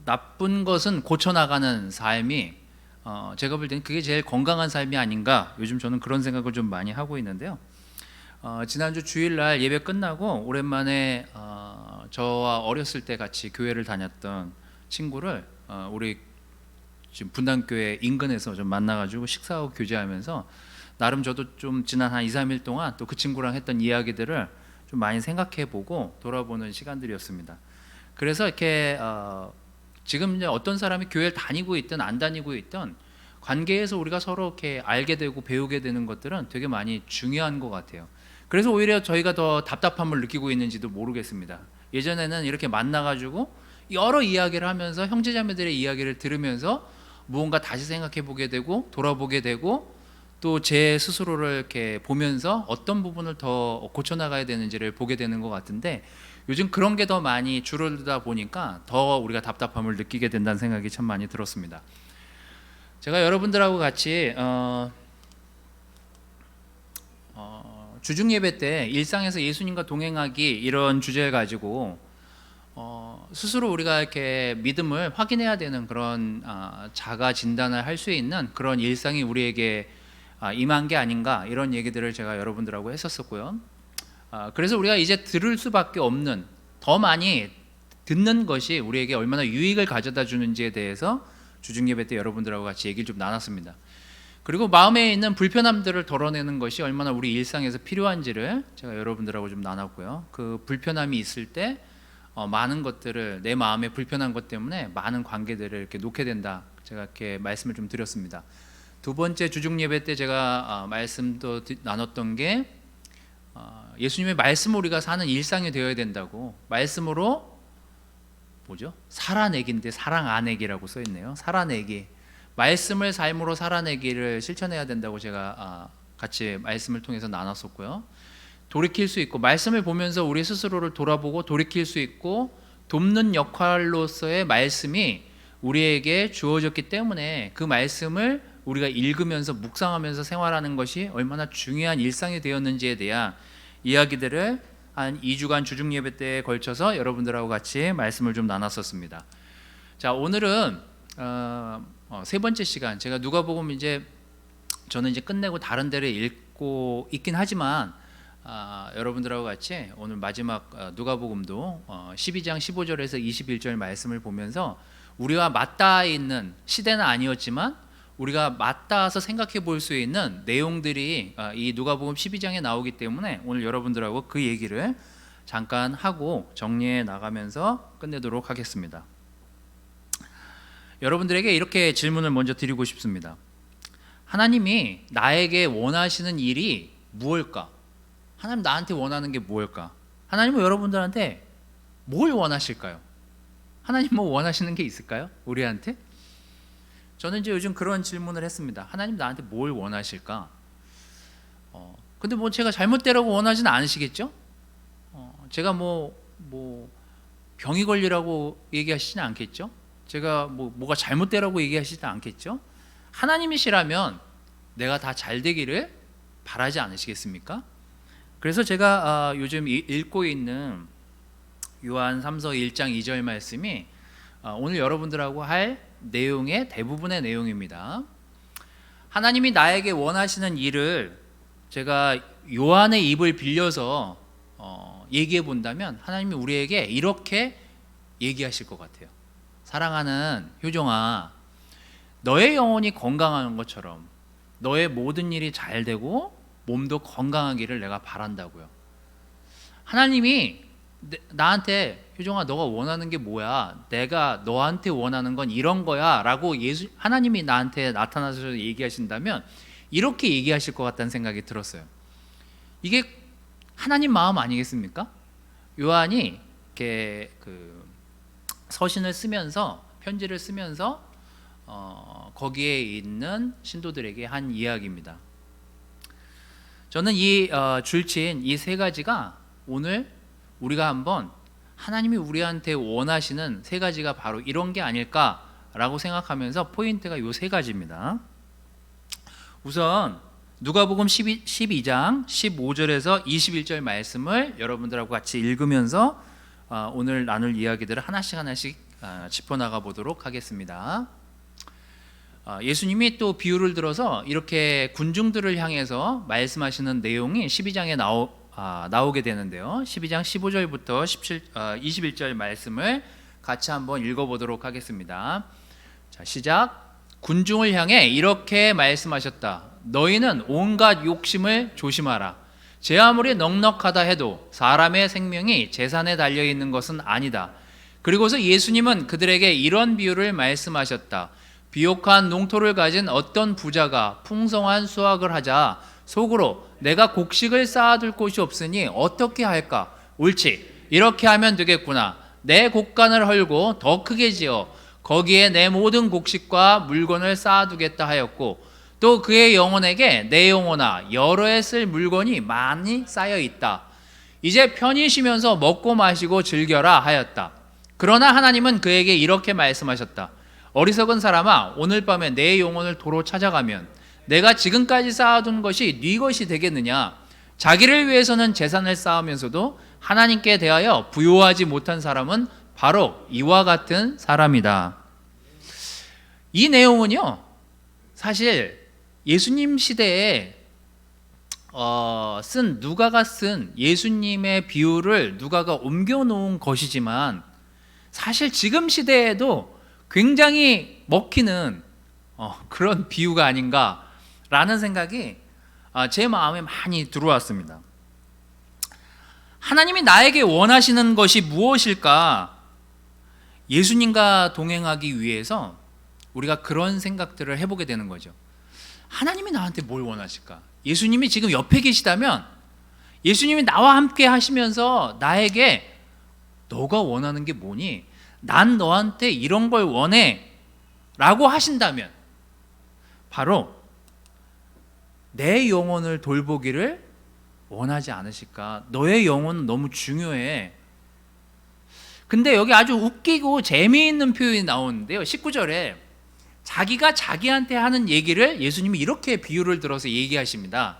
나쁜 것은 고쳐나가는 삶이 제가 볼 때는 그게 제일 건강한 삶이 아닌가, 요즘 저는 그런 생각을 좀 많이 하고 있는데요. 지난주 주일날 예배 끝나고 오랜만에 저와 어렸을 때 같이 교회를 다녔던 친구를 우리 지금 분당교회 인근에서 좀 만나가지고 식사하고 교제하면서 나름 저도 좀 지난 한 2, 3일 동안 또 그 친구랑 했던 이야기들을 좀 많이 생각해보고 돌아보는 시간들이었습니다. 그래서 이렇게 지금 이제 어떤 사람이 교회를 다니고 있든 안 다니고 있든 관계에서 우리가 서로 이렇게 알게 되고 배우게 되는 것들은 되게 많이 중요한 것 같아요. 그래서 오히려 저희가 더 답답함을 느끼고 있는지도 모르겠습니다. 예전에는 이렇게 만나가지고 여러 이야기를 하면서 형제자매들의 이야기를 들으면서 무언가 다시 생각해 보게 되고 돌아보게 되고 또 제 스스로를 이렇게 보면서 어떤 부분을 더 고쳐나가야 되는지를 보게 되는 것 같은데, 요즘 그런 게 더 많이 줄어들다 보니까 더 우리가 답답함을 느끼게 된다는 생각이 참 많이 들었습니다. 제가 여러분들하고 같이 주중 예배 때 일상에서 예수님과 동행하기, 이런 주제를 가지고 스스로 우리가 이렇게 믿음을 확인해야 되는 그런 자가 진단을 할 수 있는 그런 일상이 우리에게 임한 게 아닌가, 이런 얘기들을 제가 여러분들하고 했었었고요. 그래서 우리가 이제 들을 수밖에 없는, 더 많이 듣는 것이 우리에게 얼마나 유익을 가져다 주는지에 대해서 주중 예배 때 여러분들하고 같이 얘기를 좀 나눴습니다. 그리고 마음에 있는 불편함들을 덜어내는 것이 얼마나 우리 일상에서 필요한지를 제가 여러분들하고 좀 나눴고요. 그 불편함이 있을 때 많은 것들을, 내 마음에 불편한 것 때문에 많은 관계들을 이렇게 놓게 된다, 제가 이렇게 말씀을 좀 드렸습니다. 두 번째 주중 예배 때 제가 말씀도 나눴던 게 예수님의 말씀으로 우리가 사는 일상이 되어야 된다고, 말씀으로 뭐죠? 살아내기인데 사랑아내기라고 써 있네요. 살아내기, 말씀을 삶으로 살아내기를 실천해야 된다고 제가 같이 말씀을 통해서 나눴었고요. 돌이킬 수 있고, 말씀을 보면서 우리 스스로를 돌아보고 돌이킬 수 있고 돕는 역할로서의 말씀이 우리에게 주어졌기 때문에 그 말씀을 우리가 읽으면서 묵상하면서 생활하는 것이 얼마나 중요한 일상이 되었는지에 대한 이야기들을 한 2주간 주중 예배 때에 걸쳐서 여러분들하고 같이 말씀을 좀 나눴었습니다. 자, 오늘은 세 번째 시간, 제가 누가복음 저는 이제 끝내고 다른 데를 읽고 있긴 하지만 여러분들하고 같이 오늘 마지막 누가복음도 12장 15절에서 21절 말씀을 보면서 우리와 맞닿아 있는, 시대는 아니었지만 우리가 맞닿아서 생각해 볼 수 있는 내용들이 이 누가복음 12장에 나오기 때문에 오늘 여러분들하고 그 얘기를 잠깐 하고 정리해 나가면서 끝내도록 하겠습니다. 여러분들에게 이렇게 질문을 먼저 드리고 싶습니다. 하나님이 나에게 원하시는 일이 무엇일까? 하나님 나한테 원하는 게 무엇일까? 하나님은 여러분들한테 뭘 원하실까요? 하나님 뭐 원하시는 게 있을까요? 우리한테? 저는 이제 요즘 그런 질문을 했습니다. 하나님 나한테 뭘 원하실까? 근데 뭐 제가 잘못되라고 원하지는 않으시겠죠? 제가 뭐 병이 걸리라고 얘기하시지는 않겠죠? 제가 뭐가 잘못되라고 얘기하시지는 않겠죠? 하나님이시라면 내가 다 잘 되기를 바라지 않으시겠습니까? 그래서 제가 요즘 읽고 있는 요한 3서 1장 2절 말씀이 오늘 여러분들하고 할 내용의 대부분의 내용입니다. 하나님이 나에게 원하시는 일을 제가 요한의 입을 빌려서 얘기해 본다면 하나님이 우리에게 이렇게 얘기하실 것 같아요. 사랑하는 효정아, 너의 영혼이 건강한 것처럼 너의 모든 일이 잘 되고 몸도 건강하기를 내가 바란다고요. 하나님이 나한테, 효정아 너가 원하는 게 뭐야? 내가 너한테 원하는 건 이런 거야 라고 하나님이 나한테 나타나서 얘기하신다면 이렇게 얘기하실 것 같다는 생각이 들었어요. 이게 하나님 마음 아니겠습니까? 요한이 이렇게 서신을 쓰면서, 편지를 쓰면서 거기에 있는 신도들에게 한 이야기입니다. 저는 이 줄친 이 세 가지가 오늘 우리가 한번 하나님이 우리한테 원하시는 세 가지가 바로 이런 게 아닐까라고 생각하면서 포인트가 이 세 가지입니다. 우선 누가복음 12장 15절에서 21절 말씀을 여러분들하고 같이 읽으면서 오늘 나눌 이야기들을 하나씩 짚어나가 보도록 하겠습니다. 예수님이 또 비유를 들어서 이렇게 군중들을 향해서 말씀하시는 내용이 12장에 나오게 되는데요. 12장 15절부터 21절 말씀을 같이 한번 읽어보도록 하겠습니다. 자, 시작. 군중을 향해 이렇게 말씀하셨다. 너희는 온갖 욕심을 조심하라. 제 아무리 넉넉하다 해도 사람의 생명이 재산에 달려있는 것은 아니다. 그리고서 예수님은 그들에게 이런 비유를 말씀하셨다. 비옥한 농토를 가진 어떤 부자가 풍성한 수확을 하자 속으로 내가 곡식을 쌓아둘 곳이 없으니 어떻게 할까? 옳지, 이렇게 하면 되겠구나. 내 곡간을 헐고 더 크게 지어 거기에 내 모든 곡식과 물건을 쌓아두겠다 하였고, 또 그의 영혼에게 내 영혼아 여러 해 쓸 물건이 많이 쌓여 있다. 이제 편히 쉬면서 먹고 마시고 즐겨라 하였다. 그러나 하나님은 그에게 이렇게 말씀하셨다. 어리석은 사람아, 오늘 밤에 내 영혼을 도로 찾아가면 내가 지금까지 쌓아둔 것이 네 것이 되겠느냐? 자기를 위해서는 재산을 쌓으면서도 하나님께 대하여 부요하지 못한 사람은 바로 이와 같은 사람이다. 이 내용은요, 사실 예수님 시대에 누가가 쓴 예수님의 비유를 누가가 옮겨놓은 것이지만, 사실 지금 시대에도 굉장히 먹히는 그런 비유가 아닌가라는 생각이 제 마음에 많이 들어왔습니다. 하나님이 나에게 원하시는 것이 무엇일까? 예수님과 동행하기 위해서 우리가 그런 생각들을 해보게 되는 거죠. 하나님이 나한테 뭘 원하실까? 예수님이 지금 옆에 계시다면 예수님이 나와 함께 하시면서 나에게 너가 원하는 게 뭐니? 난 너한테 이런 걸 원해 라고 하신다면 바로 내 영혼을 돌보기를 원하지 않으실까? 너의 영혼은 너무 중요해. 근데 여기 아주 웃기고 재미있는 표현이 나오는데요. 19절에 자기가 자기한테 하는 얘기를 예수님이 이렇게 비유를 들어서 얘기하십니다.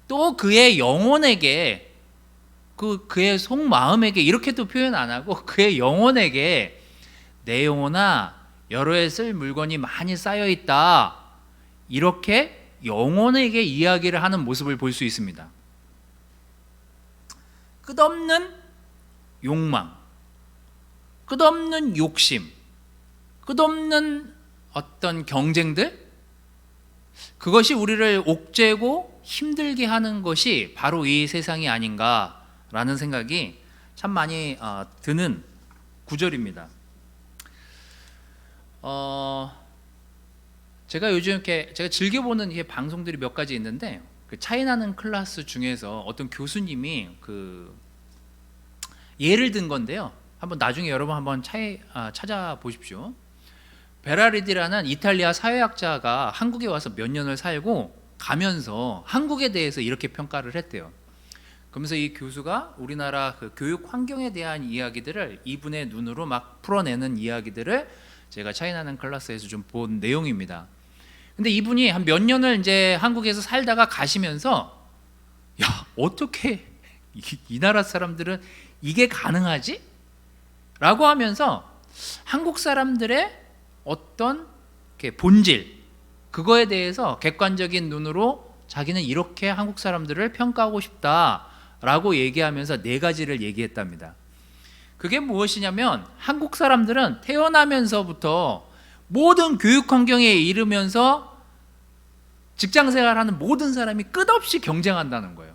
또 그의 영혼에게, 그의 속마음에게 이렇게도 표현 안 하고 그의 영혼에게 내 영혼아 여러 해 쓸 물건이 많이 쌓여 있다, 이렇게 영혼에게 이야기를 하는 모습을 볼 수 있습니다. 끝없는 욕망, 끝없는 욕심, 끝없는 어떤 경쟁들, 그것이 우리를 옥죄고 힘들게 하는 것이 바로 이 세상이 아닌가라는 생각이 참 많이 드는 구절입니다. 제가 요즘 이렇게 제가 즐겨보는 이게 방송들이 몇 가지 있는데, 그 차이나는 클래스 중에서 어떤 교수님이 예를 든 건데요. 한번 나중에 여러분 한번 찾아보십시오. 베라리디라는 이탈리아 사회학자가 한국에 와서 몇 년을 살고 가면서 한국에 대해서 이렇게 평가를 했대요. 그러면서 이 교수가 우리나라 그 교육 환경에 대한 이야기들을 이분의 눈으로 막 풀어내는 이야기들을 제가 차이나는 클래스에서 좀 본 내용입니다. 근데 이분이 한 몇 년을 이제 한국에서 살다가 가시면서, 야, 어떻게 이 나라 사람들은 이게 가능하지? 라고 하면서 한국 사람들의 어떤 본질, 그거에 대해서 객관적인 눈으로 자기는 이렇게 한국 사람들을 평가하고 싶다라고 얘기하면서 4가지를 얘기했답니다. 그게 무엇이냐면, 한국 사람들은 태어나면서부터 모든 교육 환경에 이르면서 직장생활하는 모든 사람이 끝없이 경쟁한다는 거예요.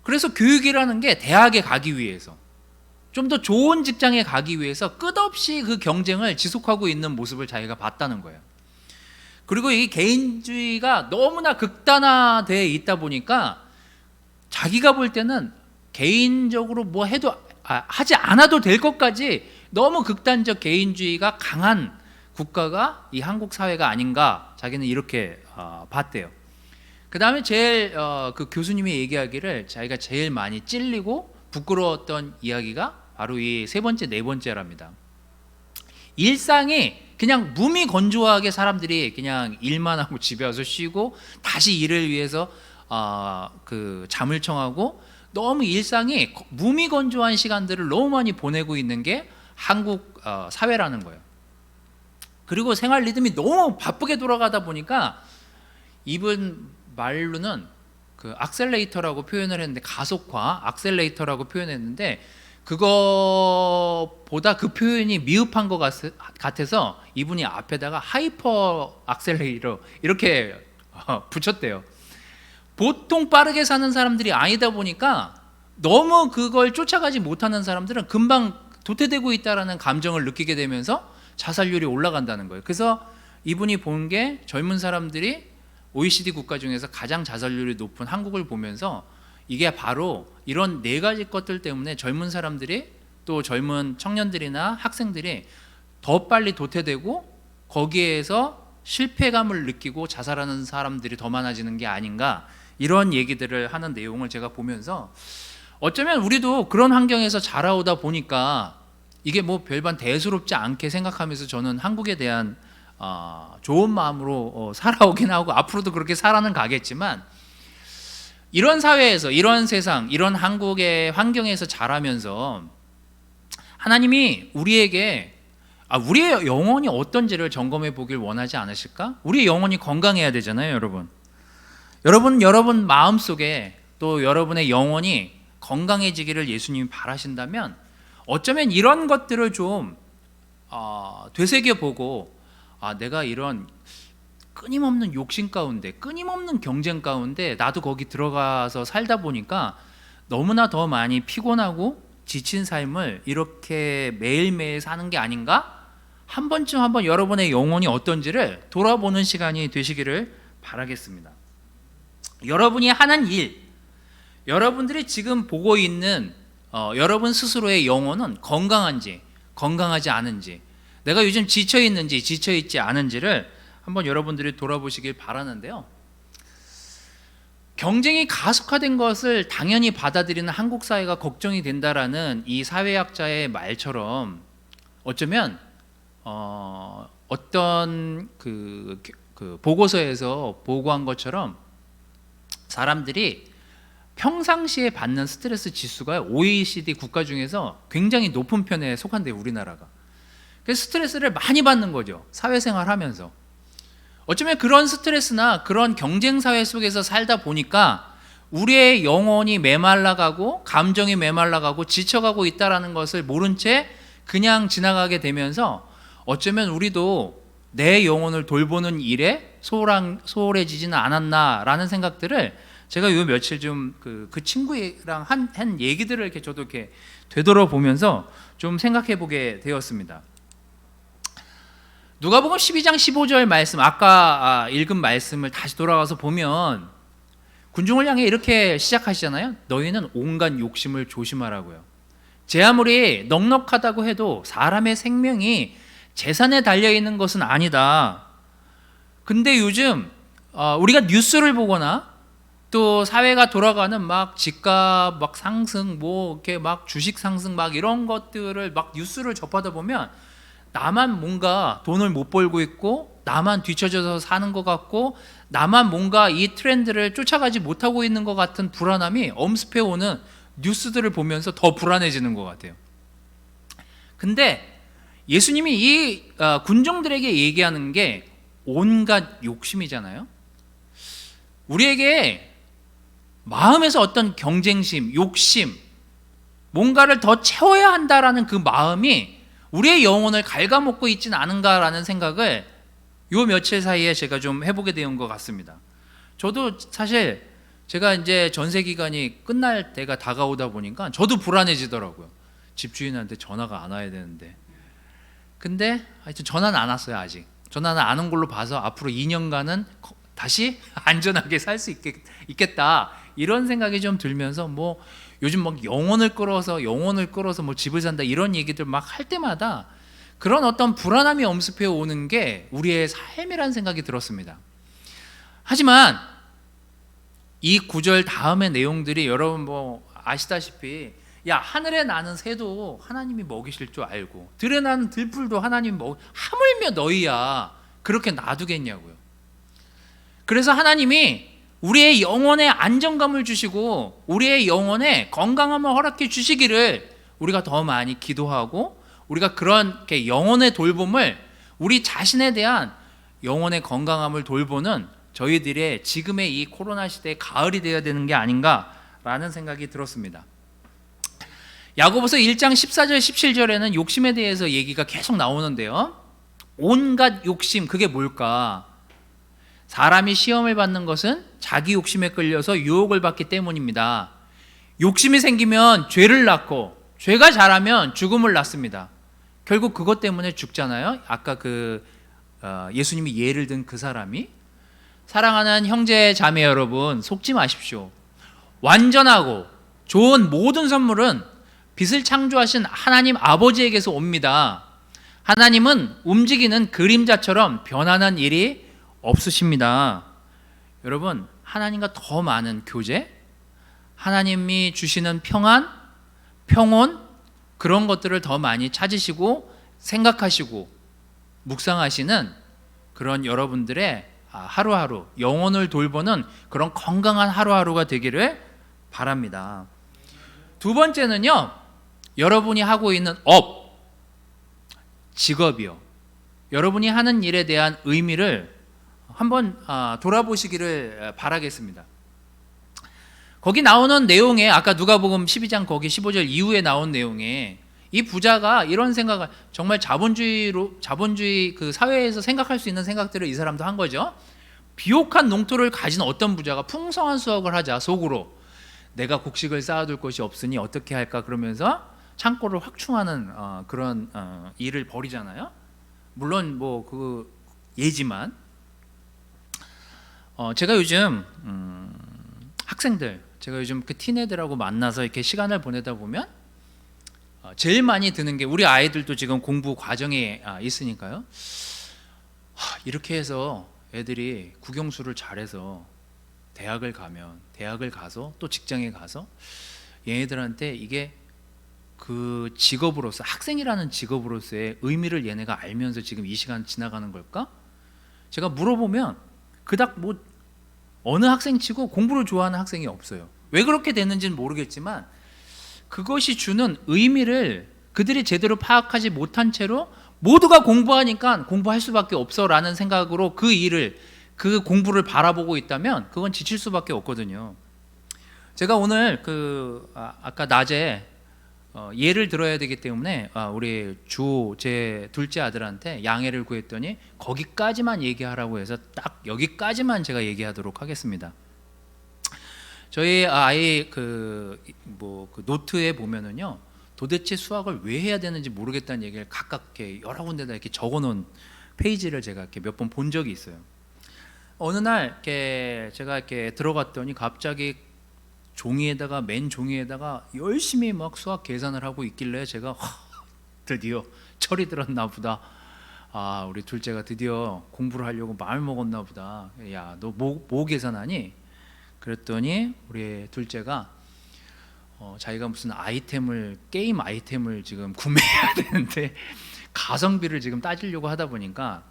그래서 교육이라는 게 대학에 가기 위해서, 좀 더 좋은 직장에 가기 위해서 끝없이 그 경쟁을 지속하고 있는 모습을 자기가 봤다는 거예요. 그리고 이 개인주의가 너무나 극단화되어 있다 보니까 자기가 볼 때는 개인적으로 뭐 해도 하지 않아도 될 것까지 너무 극단적 개인주의가 강한 국가가 이 한국 사회가 아닌가, 자기는 이렇게 봤대요. 그 다음에 제일 그 교수님이 얘기하기를 자기가 제일 많이 찔리고 부끄러웠던 이야기가 바로 이 3번째, 4번째랍니다. 일상이 그냥 무미건조하게 사람들이 그냥 일만 하고 집에 와서 쉬고 다시 일을 위해서 그 잠을 청하고, 너무 일상이 무미건조한 시간들을 너무 많이 보내고 있는 게 한국 사회라는 거예요. 그리고 생활 리듬이 너무 바쁘게 돌아가다 보니까 이분 말로는 그 악셀레이터라고 표현을 했는데, 가속화, 악셀레이터라고 표현했는데, 그거보다 그 표현이 미흡한 것 같아서 이분이 앞에다가 하이퍼 악셀레이터 이렇게 붙였대요. 보통 빠르게 사는 사람들이 아니다 보니까 너무 그걸 쫓아가지 못하는 사람들은 금방 도태되고 있다라는 감정을 느끼게 되면서 자살률이 올라간다는 거예요. 그래서 이분이 본 게 젊은 사람들이 OECD 국가 중에서 가장 자살률이 높은 한국을 보면서 이게 바로 이런 네 가지 것들 때문에 젊은 사람들이, 또 젊은 청년들이나 학생들이 더 빨리 도태되고 거기에서 실패감을 느끼고 자살하는 사람들이 더 많아지는 게 아닌가, 이런 얘기들을 하는 내용을 제가 보면서 어쩌면 우리도 그런 환경에서 자라오다 보니까 이게 뭐 별반 대수롭지 않게 생각하면서 저는 한국에 대한 좋은 마음으로 살아오긴 하고 앞으로도 그렇게 살아는 가겠지만, 이런 사회에서, 이런 세상, 이런 한국의 환경에서 자라면서 하나님이 우리에게 우리의 영혼이 어떤지를 점검해 보길 원하지 않으실까? 우리의 영혼이 건강해야 되잖아요, 여러분. 여러분 마음속에 또 여러분의 영혼이 건강해지기를 예수님이 바라신다면 어쩌면 이런 것들을 좀 되새겨보고, 내가 이런 끊임없는 욕심 가운데, 끊임없는 경쟁 가운데 나도 거기 들어가서 살다 보니까 너무나 더 많이 피곤하고 지친 삶을 이렇게 매일매일 사는 게 아닌가? 한 번쯤 한번 여러분의 영혼이 어떤지를 돌아보는 시간이 되시기를 바라겠습니다. 여러분이 하는 일, 여러분들이 지금 보고 있는 여러분 스스로의 영혼은 건강한지 건강하지 않은지, 내가 요즘 지쳐있는지 지쳐있지 않은지를 한번 여러분들이 돌아보시길 바라는데요. 경쟁이 가속화된 것을 당연히 받아들이는 한국 사회가 걱정이 된다라는 이 사회학자의 말처럼 어쩌면 어떤 그 보고서에서 보고한 것처럼 사람들이 평상시에 받는 스트레스 지수가 OECD 국가 중에서 굉장히 높은 편에 속한대요, 우리나라가. 그래서 스트레스를 많이 받는 거죠, 사회생활 하면서. 어쩌면 그런 스트레스나 그런 경쟁사회 속에서 살다 보니까 우리의 영혼이 메말라가고 감정이 메말라가고 지쳐가고 있다는 것을 모른 채 그냥 지나가게 되면서 어쩌면 우리도 내 영혼을 돌보는 일에 소홀해지지는 않았나라는 생각들을 제가 요 며칠 좀 그 친구랑 한 얘기들을 이렇게 저도 이렇게 되돌아보면서 좀 생각해 보게 되었습니다. 누가복음 12장 15절 말씀, 아까 읽은 말씀을 다시 돌아가서 보면 군중을 향해 이렇게 시작하시잖아요. 너희는 온갖 욕심을 조심하라고요. 제 아무리 넉넉하다고 해도 사람의 생명이 재산에 달려있는 것은 아니다. 근데 요즘 우리가 뉴스를 보거나 또 사회가 돌아가는 막 집값 막 상승, 뭐 이렇게 막 주식 상승 막 이런 것들을 막 뉴스를 접하다 보면 나만 뭔가 돈을 못 벌고 있고, 나만 뒤처져서 사는 것 같고, 나만 뭔가 이 트렌드를 쫓아가지 못하고 있는 것 같은 불안함이 엄습해 오는 뉴스들을 보면서 더 불안해지는 것 같아요. 근데 예수님이 이 군중들에게 얘기하는 게 온갖 욕심이잖아요. 우리에게 마음에서 어떤 경쟁심, 욕심, 뭔가를 더 채워야 한다라는 그 마음이 우리의 영혼을 갉아먹고 있지는 않은가라는 생각을 요 며칠 사이에 제가 좀 해보게 된 것 같습니다. 저도 사실 제가 이제 전세 기간이 끝날 때가 다가오다 보니까 저도 불안해지더라고요. 집주인한테 전화가 안 와야 되는데. 근데 하여튼 전화는 안 왔어요, 아직. 전화는 안 온 걸로 봐서 앞으로 2년간은 다시 안전하게 살 수 있겠다, 이런 생각이 좀 들면서, 뭐 요즘 막 영혼을 끌어서 뭐 집을 산다 이런 얘기들 막 할 때마다 그런 어떤 불안함이 엄습해 오는 게 우리의 삶이라는 생각이 들었습니다. 하지만 이 구절 다음의 내용들이 여러분 뭐 아시다시피, 야, 하늘에 나는 새도 하나님이 먹이실 줄 알고 들에 나는 들풀도 하나님이 하물며 너희야 그렇게 놔두겠냐고요. 그래서 하나님이 우리의 영혼에 안정감을 주시고 우리의 영혼에 건강함을 허락해 주시기를 우리가 더 많이 기도하고, 우리가 그런 영혼의 돌봄을, 우리 자신에 대한 영혼의 건강함을 돌보는 저희들의 지금의 이 코로나 시대의 가을이 되어야 되는 게 아닌가라는 생각이 들었습니다. 야고보서 1장 14절 17절에는 욕심에 대해서 얘기가 계속 나오는데요, 온갖 욕심, 그게 뭘까? 사람이 시험을 받는 것은 자기 욕심에 끌려서 유혹을 받기 때문입니다. 욕심이 생기면 죄를 낳고, 죄가 자라면 죽음을 낳습니다. 결국 그것 때문에 죽잖아요. 아까 예수님이 예를 든 그 사람이. 사랑하는 형제 자매 여러분, 속지 마십시오. 완전하고 좋은 모든 선물은 빛을 창조하신 하나님 아버지에게서 옵니다. 하나님은 움직이는 그림자처럼 변하는 일이 없으십니다. 여러분, 하나님과 더 많은 교제, 하나님이 주시는 평안, 평온, 그런 것들을 더 많이 찾으시고 생각하시고 묵상하시는 그런 여러분들의 하루하루, 영혼을 돌보는 그런 건강한 하루하루가 되기를 바랍니다. 두 번째는요, 여러분이 하고 있는 직업이요, 여러분이 하는 일에 대한 의미를 한번 돌아보시기를 바라겠습니다. 거기 나오는 내용에, 아까 누가복음 12장 거기 15절 이후에 나온 내용에 이 부자가 이런 생각을, 정말 자본주의 그 사회에서 생각할 수 있는 생각들을 이 사람도 한 거죠. 비옥한 농토를 가진 어떤 부자가 풍성한 수확을 하자 속으로, 내가 곡식을 쌓아둘 것이 없으니 어떻게 할까, 그러면서 창고를 확충하는 그런 일을 벌이잖아요. 물론 뭐 그 예지만, 제가 요즘 학생들, 제가 요즘 그 티네들하고 만나서 이렇게 시간을 보내다 보면 제일 많이 드는 게, 우리 아이들도 지금 공부 과정에 있으니까요, 이렇게 해서 애들이 국영수를 잘해서 대학을 가서 또 직장에 가서 얘네들한테 이게 그 직업으로서, 학생이라는 직업으로서의 의미를 얘네가 알면서 지금 이 시간 지나가는 걸까? 제가 물어보면 그닥 뭐 어느 학생치고 공부를 좋아하는 학생이 없어요. 왜 그렇게 됐는지는 모르겠지만 그것이 주는 의미를 그들이 제대로 파악하지 못한 채로 모두가 공부하니까 공부할 수밖에 없어라는 생각으로 그 공부를 바라보고 있다면 그건 지칠 수밖에 없거든요. 제가 오늘 아까 낮에 예를 들어야 되기 때문에 우리 제 둘째 아들한테 양해를 구했더니 거기까지만 얘기하라고 해서 딱 여기까지만 제가 얘기하도록 하겠습니다. 저희 아이 그 노트에 보면은요, 도대체 수학을 왜 해야 되는지 모르겠다는 얘기를 각각 이렇게 여러 군데다 이렇게 적어놓은 페이지를 제가 이렇게 몇 번 본 적이 있어요. 어느 날 제가 이렇게 들어갔더니 갑자기 맨 종이에다가 열심히 막 수학 계산을 하고 있길래 제가 드디어 철이 들었나 보다. 우리 둘째가 드디어 공부를 하려고 마음을 먹었나 보다. 야, 너 뭐 계산하니? 그랬더니 우리 둘째가 자기가 무슨 게임 아이템을 지금 구매해야 되는데 가성비를 지금 따지려고 하다 보니까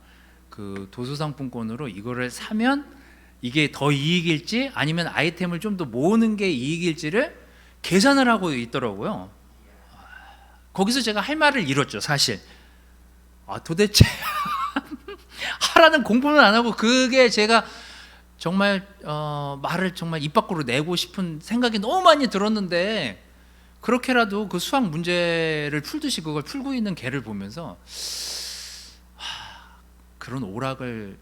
그 도서상품권으로 이거를 사면 이게 더 이익일지 아니면 아이템을 좀 더 모으는 게 이익일지를 계산을 하고 있더라고요. 거기서 제가 할 말을 잃었죠, 사실. 도대체 하라는 공부는 안 하고, 그게 제가 정말 말을 정말 입 밖으로 내고 싶은 생각이 너무 많이 들었는데, 그렇게라도 그 수학 문제를 풀듯이 그걸 풀고 있는 걔를 보면서 그런 오락을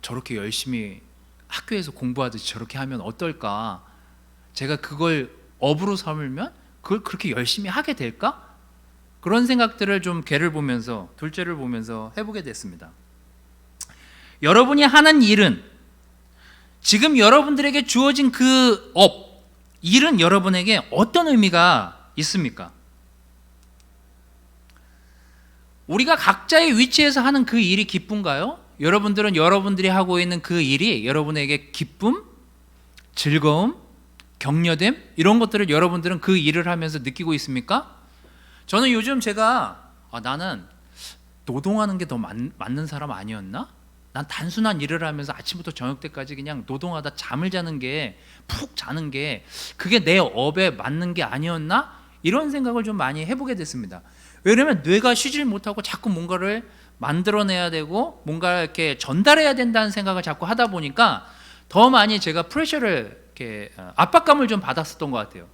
저렇게 열심히 학교에서 공부하듯이 저렇게 하면 어떨까? 제가 그걸 업으로 삼으면 그걸 그렇게 열심히 하게 될까? 그런 생각들을 좀 걔를 보면서, 둘째를 보면서 해보게 됐습니다. 여러분이 하는 일은, 지금 여러분들에게 주어진 그 일은 여러분에게 어떤 의미가 있습니까? 우리가 각자의 위치에서 하는 그 일이 기쁜가요? 여러분들은 여러분들이 하고 있는 그 일이 여러분에게 기쁨, 즐거움, 격려됨, 이런 것들을 여러분들은 그 일을 하면서 느끼고 있습니까? 저는 요즘 제가 나는 노동하는 게 더 맞는 사람 아니었나? 난 단순한 일을 하면서 아침부터 저녁 때까지 그냥 노동하다 잠을 자는 게, 푹 자는 게 그게 내 업에 맞는 게 아니었나? 이런 생각을 좀 많이 해보게 됐습니다. 왜냐면 뇌가 쉬질 못하고 자꾸 뭔가를 만들어내야 되고 뭔가 이렇게 전달해야 된다는 생각을 자꾸 하다 보니까 더 많이 제가 프레셔를 이렇게 압박감을 좀 받았었던 것 같아요.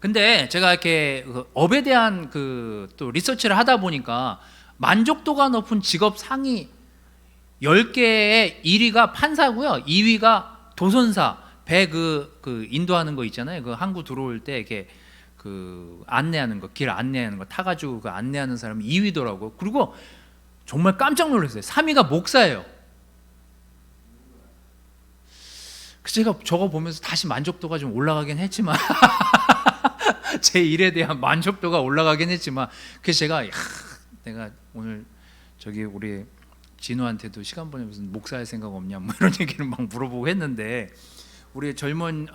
근데 제가 이렇게 업에 대한 또 리서치를 하다 보니까 만족도가 높은 직업 상위 10개의 1위가 판사고요. 2위가 도선사, 배 인도하는 거 있잖아요. 그 항구 들어올 때 이렇게 안내하는 거, 길 안내하는 거 타가지고 그 안내하는 사람이 2위더라고요. 그리고 정말 깜짝 놀랐어요. 3위가 목사예요. 제가 저거 보면서 다시 만족도가 좀 올라가긴 했지만 제 일에 대한 만족도가 올라가긴 했지만 그래서 제가 내가 오늘 우리 진우한테도 시간 보내면서 목사할 생각 없냐 뭐 이런 얘기를 막 물어보고 했는데 우리 젊은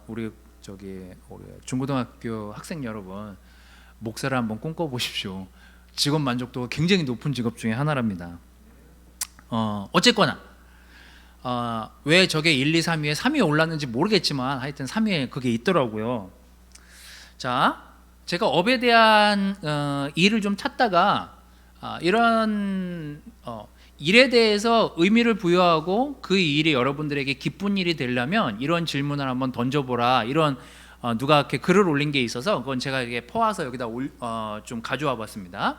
우리 중고등학교 학생 여러분, 목사를 한번 꿈꿔보십시오. 직업 만족도가 굉장히 높은 직업 중에 하나랍니다. 어쨌거나 왜 저게 1, 2, 3위에 3위에 올랐는지 모르겠지만 하여튼 3위에 그게 있더라고요. 자, 제가 업에 대한 일을 좀 찾다가 이런 일에 대해서 의미를 부여하고 그 일이 여러분들에게 기쁜 일이 되려면 이런 질문을 한번 던져보라, 이런 누가 이렇게 글을 올린 게 있어서 그건 제가 이렇게 퍼와서 여기다 좀 가져와 봤습니다.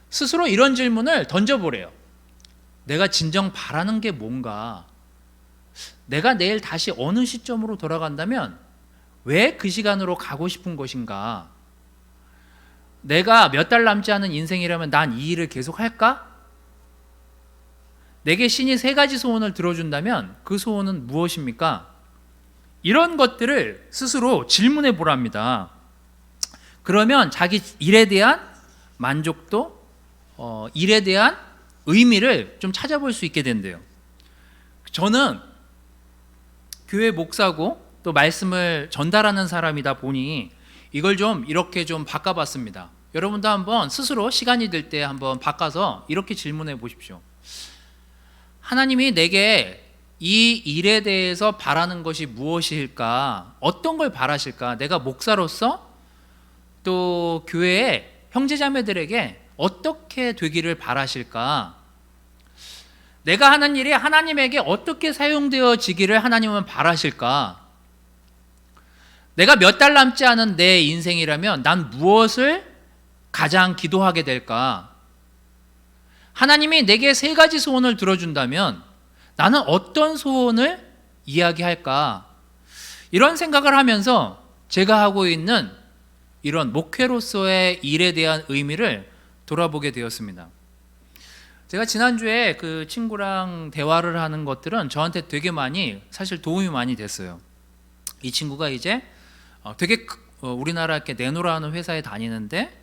스스로 이런 질문을 던져보래요. 내가 진정 바라는 게 뭔가? 내가 내일 다시 어느 시점으로 돌아간다면 왜 그 시간으로 가고 싶은 것인가? 내가 몇 달 남지 않은 인생이라면 난 이 일을 계속 할까? 내게 신이 3가지 소원을 들어준다면 그 소원은 무엇입니까? 이런 것들을 스스로 질문해 보랍니다. 그러면 자기 일에 대한 만족도, 일에 대한 의미를 좀 찾아볼 수 있게 된대요. 저는 교회 목사고 또 말씀을 전달하는 사람이다 보니 이걸 좀 이렇게 좀 바꿔봤습니다. 여러분도 한번 스스로 시간이 될 때 한번 바꿔서 이렇게 질문해 보십시오. 하나님이 내게 이 일에 대해서 바라는 것이 무엇일까? 어떤 걸 바라실까? 내가 목사로서 또 교회의 형제자매들에게 어떻게 되기를 바라실까? 내가 하는 일이 하나님에게 어떻게 사용되어지기를 하나님은 바라실까? 내가 몇 달 남지 않은 내 인생이라면 난 무엇을 가장 기도하게 될까? 하나님이 내게 3가지 소원을 들어준다면 나는 어떤 소원을 이야기할까? 이런 생각을 하면서 제가 하고 있는 이런 목회로서의 일에 대한 의미를 돌아보게 되었습니다. 제가 지난주에 그 친구랑 대화를 하는 것들은 저한테 되게 많이 사실 도움이 많이 됐어요. 이 친구가 이제 되게 우리나라 이렇게 네노라 하는 회사에 다니는데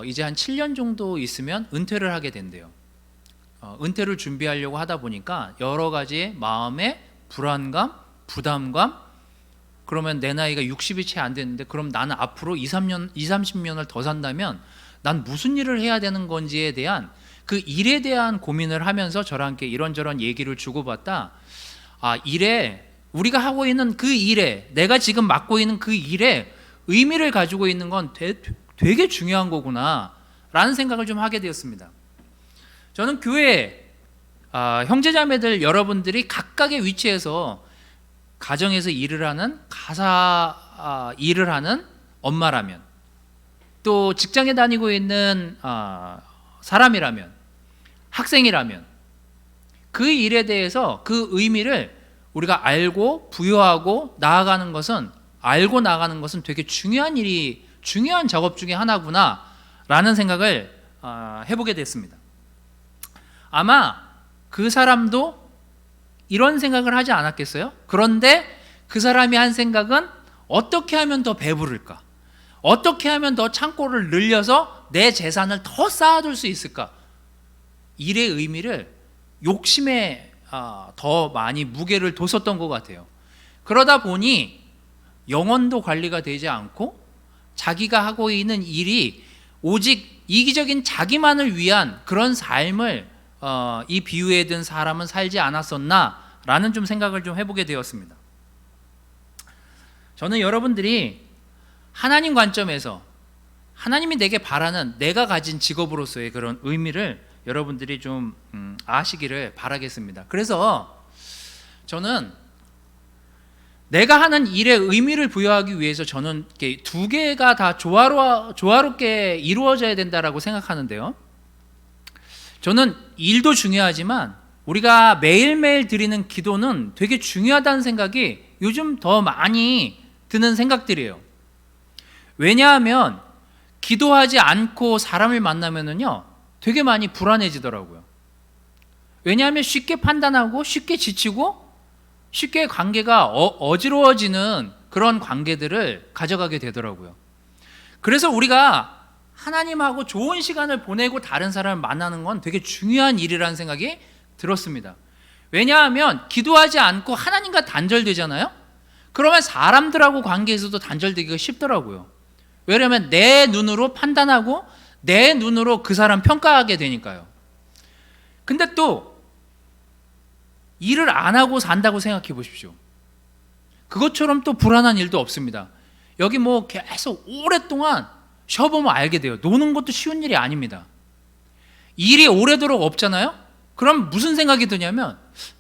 이제 한 7년 정도 있으면 은퇴를 하게 된대요. 은퇴를 준비하려고 하다 보니까 여러 가지 마음의 불안감, 부담감, 그러면 내 나이가 60이 채 안 됐는데 그럼 나는 앞으로 30년을 더 산다면 난 무슨 일을 해야 되는 건지에 대한 그 일에 대한 고민을 하면서 저랑 함께 이런저런 얘기를 주고받다 일에 우리가 하고 있는 그 일에 내가 지금 맡고 있는 그 일에 의미를 가지고 있는 건 되게 중요한 거구나 라는 생각을 좀 하게 되었습니다. 저는 교회 형제자매들 여러분들이 각각의 위치에서 가정에서 일을 하는 일을 하는 엄마라면 또 직장에 다니고 있는 사람이라면 학생이라면 그 일에 대해서 그 의미를 우리가 알고 부여하고 나아가는 것은 되게 중요한 작업 중에 하나구나 라는 생각을 해보게 됐습니다. 아마 그 사람도 이런 생각을 하지 않았겠어요? 그런데 그 사람이 한 생각은 어떻게 하면 더 배부를까? 어떻게 하면 더 창고를 늘려서 내 재산을 더 쌓아둘 수 있을까? 일의 의미를 욕심에 더 많이 무게를 뒀었던 것 같아요. 그러다 보니 영혼도 관리가 되지 않고 자기가 하고 있는 일이 오직 이기적인 자기만을 위한 그런 삶을 이 비유에 든 사람은 살지 않았었나라는 좀 생각을 좀 해보게 되었습니다. 저는 여러분들이 하나님 관점에서 하나님이 내게 바라는 내가 가진 직업으로서의 그런 의미를 여러분들이 좀 아시기를 바라겠습니다. 그래서 저는 내가 하는 일에 의미를 부여하기 위해서 저는 두 개가 다 조화롭게 이루어져야 된다라고 생각하는데요. 저는 일도 중요하지만 우리가 매일매일 드리는 기도는 되게 중요하다는 생각이 요즘 더 많이 드는 생각들이에요. 왜냐하면 기도하지 않고 사람을 만나면은요 되게 많이 불안해지더라고요. 왜냐하면 쉽게 판단하고 쉽게 지치고 쉽게 관계가 어지러워지는 그런 관계들을 가져가게 되더라고요. 그래서 우리가 하나님하고 좋은 시간을 보내고 다른 사람을 만나는 건 되게 중요한 일이라는 생각이 들었습니다. 왜냐하면 기도하지 않고 하나님과 단절되잖아요. 그러면 사람들하고 관계에서도 단절되기가 쉽더라고요. 왜냐하면 내 눈으로 판단하고 내 눈으로 그 사람 평가하게 되니까요. 근데 또 일을 안 하고 산다고 생각해 보십시오. 그것처럼 또 불안한 일도 없습니다. 여기 뭐 계속 오랫동안 쉬어보면 알게 돼요. 노는 것도 쉬운 일이 아닙니다. 일이 오래도록 없잖아요. 그럼 무슨 생각이 드냐면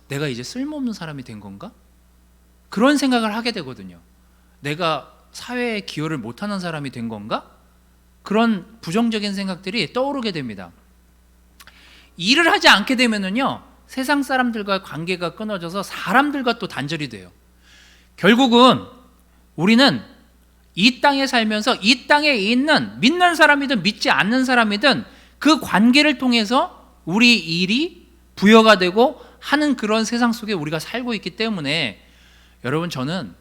내가 이제 쓸모없는 사람이 된 건가? 그런 생각을 하게 되거든요. 내가 사회에 기여를 못하는 사람이 된 건가? 그런 부정적인 생각들이 떠오르게 됩니다. 일을 하지 않게 되면은요 세상 사람들과 관계가 끊어져서 사람들과 또 단절이 돼요. 결국은 우리는 이 땅에 살면서 이 땅에 있는 믿는 사람이든 믿지 않는 사람이든 그 관계를 통해서 우리 일이 부여가 되고 하는 그런 세상 속에 우리가 살고 있기 때문에 여러분, 저는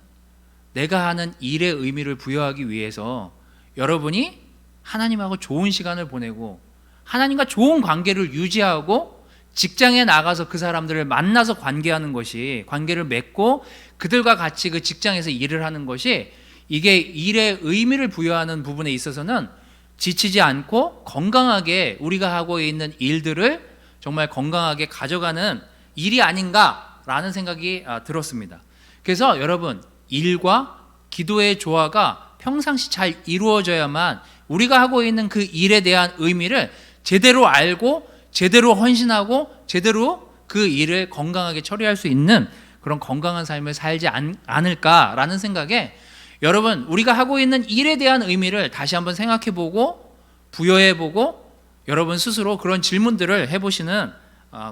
내가 하는 일의 의미를 부여하기 위해서 여러분이 하나님하고 좋은 시간을 보내고 하나님과 좋은 관계를 유지하고 직장에 나가서 그 사람들을 만나서 관계를 맺고 그들과 같이 그 직장에서 일을 하는 것이 이게 일의 의미를 부여하는 부분에 있어서는 지치지 않고 건강하게 우리가 하고 있는 일들을 정말 건강하게 가져가는 일이 아닌가라는 생각이 들었습니다. 그래서 여러분, 일과 기도의 조화가 평상시 잘 이루어져야만 우리가 하고 있는 그 일에 대한 의미를 제대로 알고 제대로 헌신하고 제대로 그 일을 건강하게 처리할 수 있는 그런 건강한 삶을 살지 않을까라는 생각에 여러분, 우리가 하고 있는 일에 대한 의미를 다시 한번 생각해보고 부여해보고 여러분 스스로 그런 질문들을 해보시는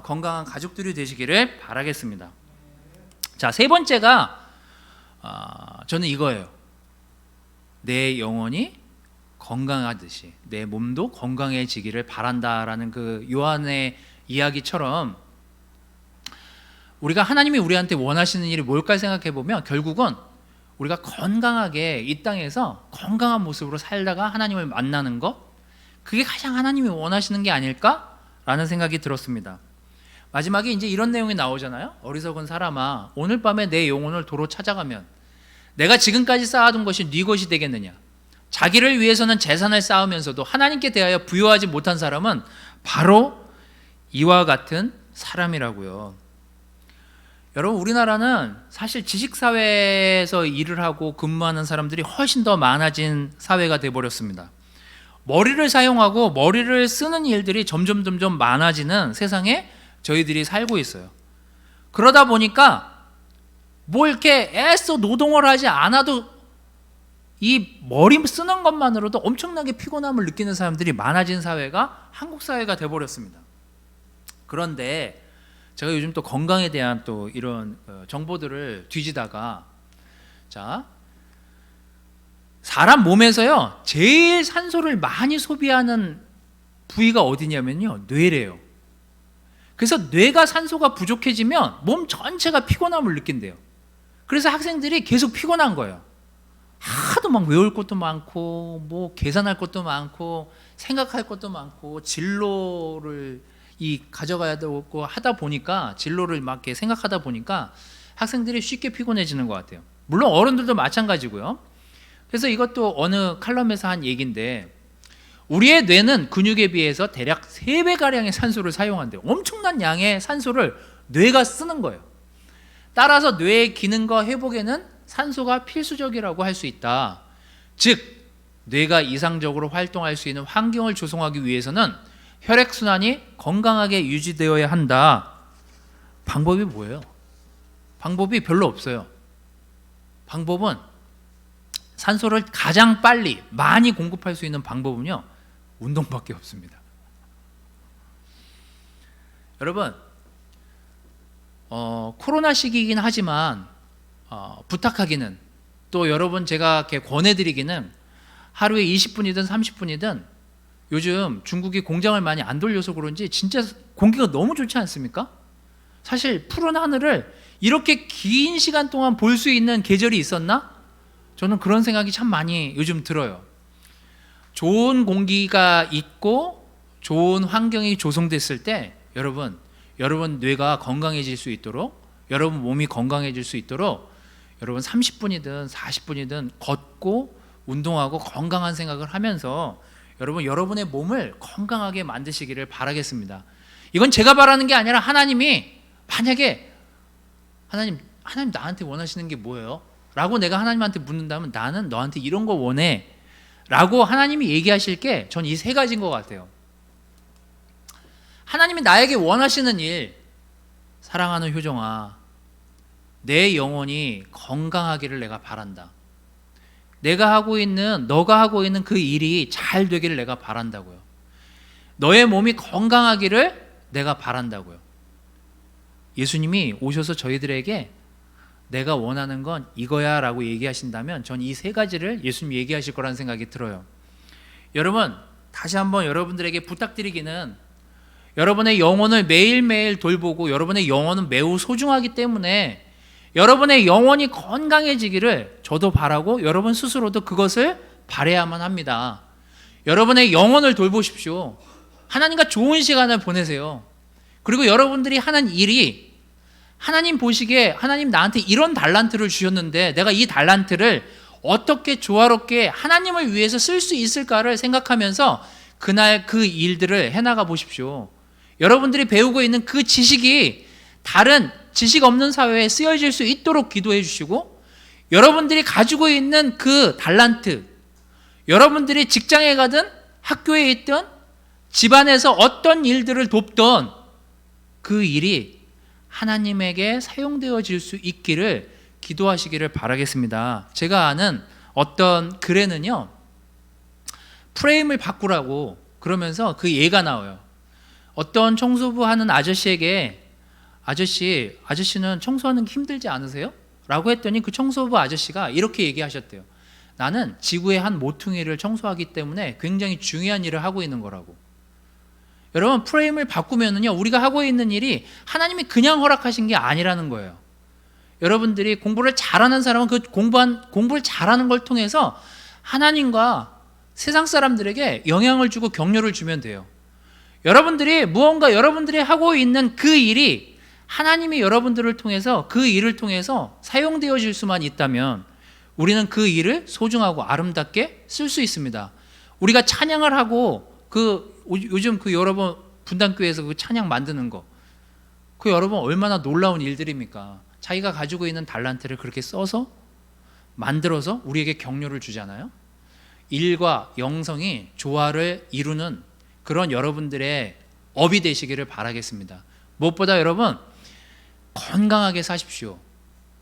건강한 가족들이 되시기를 바라겠습니다. 자, 세 번째가 저는 이거예요. 내 영혼이 건강하듯이 내 몸도 건강해지기를 바란다라는 그 요한의 이야기처럼 우리가 하나님이 우리한테 원하시는 일이 뭘까 생각해보면 결국은 우리가 건강하게 이 땅에서 건강한 모습으로 살다가 하나님을 만나는 것, 그게 가장 하나님이 원하시는 게 아닐까라는 생각이 들었습니다. 마지막에 이제 이런 내용이 나오잖아요. 어리석은 사람아, 오늘 밤에 내 영혼을 도로 찾아가면 내가 지금까지 쌓아둔 것이 네 것이 되겠느냐. 자기를 위해서는 재산을 쌓으면서도 하나님께 대하여 부여하지 못한 사람은 바로 이와 같은 사람이라고요. 여러분, 우리나라는 사실 지식사회에서 일을 하고 근무하는 사람들이 훨씬 더 많아진 사회가 돼버렸습니다. 머리를 사용하고 머리를 쓰는 일들이 점점 많아지는 세상에 저희들이 살고 있어요. 그러다 보니까 뭐 이렇게 애써 노동을 하지 않아도 이 머리 쓰는 것만으로도 엄청나게 피곤함을 느끼는 사람들이 많아진 사회가 한국 사회가 돼버렸습니다. 그런데 제가 요즘 또 건강에 대한 또 이런 정보들을 뒤지다가, 자, 사람 몸에서요 제일 산소를 많이 소비하는 부위가 어디냐면요, 뇌래요. 그래서 뇌가 산소가 부족해지면 몸 전체가 피곤함을 느낀대요. 그래서 학생들이 계속 피곤한 거예요. 하도 막 외울 것도 많고 뭐 계산할 것도 많고 생각할 것도 많고 진로를 가져가야 되고 하다 보니까 진로를 막 이렇게 생각하다 보니까 학생들이 쉽게 피곤해지는 것 같아요. 물론 어른들도 마찬가지고요. 그래서 이것도 어느 칼럼에서 한 얘기인데, 우리의 뇌는 근육에 비해서 대략 3배가량의 산소를 사용한대요. 엄청난 양의 산소를 뇌가 쓰는 거예요. 따라서 뇌의 기능과 회복에는 산소가 필수적이라고 할 수 있다. 즉 뇌가 이상적으로 활동할 수 있는 환경을 조성하기 위해서는 혈액순환이 건강하게 유지되어야 한다. 방법이 뭐예요? 방법이 별로 없어요. 방법은 산소를 가장 빨리 많이 공급할 수 있는 방법은요, 운동밖에 없습니다. 여러분, 코로나 시기이긴 하지만 부탁하기는, 또 여러분 제가 이렇게 권해드리기는 하루에 20분이든 30분이든, 요즘 중국이 공장을 많이 안 돌려서 그런지 진짜 공기가 너무 좋지 않습니까? 사실 푸른 하늘을 이렇게 긴 시간 동안 볼 수 있는 계절이 있었나? 저는 그런 생각이 참 많이 요즘 들어요. 좋은 공기가 있고 좋은 환경이 조성됐을 때 여러분 뇌가 건강해질 수 있도록, 여러분 몸이 건강해질 수 있도록 여러분 30분이든 40분이든 걷고 운동하고 건강한 생각을 하면서 여러분의 몸을 건강하게 만드시기를 바라겠습니다. 이건 제가 바라는 게 아니라 하나님이, 만약에 하나님 나한테 원하시는 게 뭐예요? 라고 내가 하나님한테 묻는다면, 나는 너한테 이런 거 원해 라고 하나님이 얘기하실 게 전 이 3가지인 것 같아요. 하나님이 나에게 원하시는 일, 사랑하는 효정아, 내 영혼이 건강하기를 내가 바란다. 너가 하고 있는 그 일이 잘 되기를 내가 바란다고요. 너의 몸이 건강하기를 내가 바란다고요. 예수님이 오셔서 저희들에게 내가 원하는 건 이거야 라고 얘기하신다면 전 이 3가지를 예수님이 얘기하실 거라는 생각이 들어요. 여러분, 다시 한번 여러분들에게 부탁드리기는, 여러분의 영혼을 매일매일 돌보고 여러분의 영혼은 매우 소중하기 때문에 여러분의 영혼이 건강해지기를 저도 바라고 여러분 스스로도 그것을 바라야만 합니다. 여러분의 영혼을 돌보십시오. 하나님과 좋은 시간을 보내세요. 그리고 여러분들이 하는 일이, 하나님 보시기에 하나님 나한테 이런 달란트를 주셨는데 내가 이 달란트를 어떻게 조화롭게 하나님을 위해서 쓸 수 있을까를 생각하면서 그날 그 일들을 해나가 보십시오. 여러분들이 배우고 있는 그 지식이 다른 지식 없는 사회에 쓰여질 수 있도록 기도해 주시고, 여러분들이 가지고 있는 그 달란트, 여러분들이 직장에 가든 학교에 있든 집안에서 어떤 일들을 돕던 그 일이 하나님에게 사용되어질 수 있기를 기도하시기를 바라겠습니다. 제가 아는 어떤 글에는요, 프레임을 바꾸라고 그러면서 그 예가 나와요. 어떤 청소부 하는 아저씨에게, 아저씨는 청소하는 게 힘들지 않으세요? 라고 했더니 그 청소부 아저씨가 이렇게 얘기하셨대요. 나는 지구의 한 모퉁이를 청소하기 때문에 굉장히 중요한 일을 하고 있는 거라고. 여러분, 프레임을 바꾸면은요, 우리가 하고 있는 일이 하나님이 그냥 허락하신 게 아니라는 거예요. 여러분들이 공부를 잘하는 사람은 그 공부를 잘하는 걸 통해서 하나님과 세상 사람들에게 영향을 주고 격려를 주면 돼요. 여러분들이 무언가 여러분들이 하고 있는 그 일이 하나님이 여러분들을 통해서, 그 일을 통해서 사용되어질 수만 있다면 우리는 그 일을 소중하고 아름답게 쓸 수 있습니다. 우리가 찬양을 하고 요즘 여러분 분당교회에서 그 찬양 만드는 거, 그 여러분 얼마나 놀라운 일들입니까? 자기가 가지고 있는 달란트를 그렇게 써서 만들어서 우리에게 격려를 주잖아요. 일과 영성이 조화를 이루는 그런 여러분들의 업이 되시기를 바라겠습니다. 무엇보다 여러분, 건강하게 사십시오.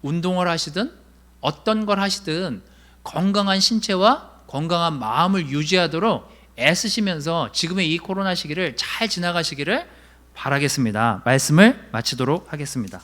운동을 하시든 어떤 걸 하시든 건강한 신체와 건강한 마음을 유지하도록 애쓰시면서 지금의 이 코로나 시기를 잘 지나가시기를 바라겠습니다. 말씀을 마치도록 하겠습니다.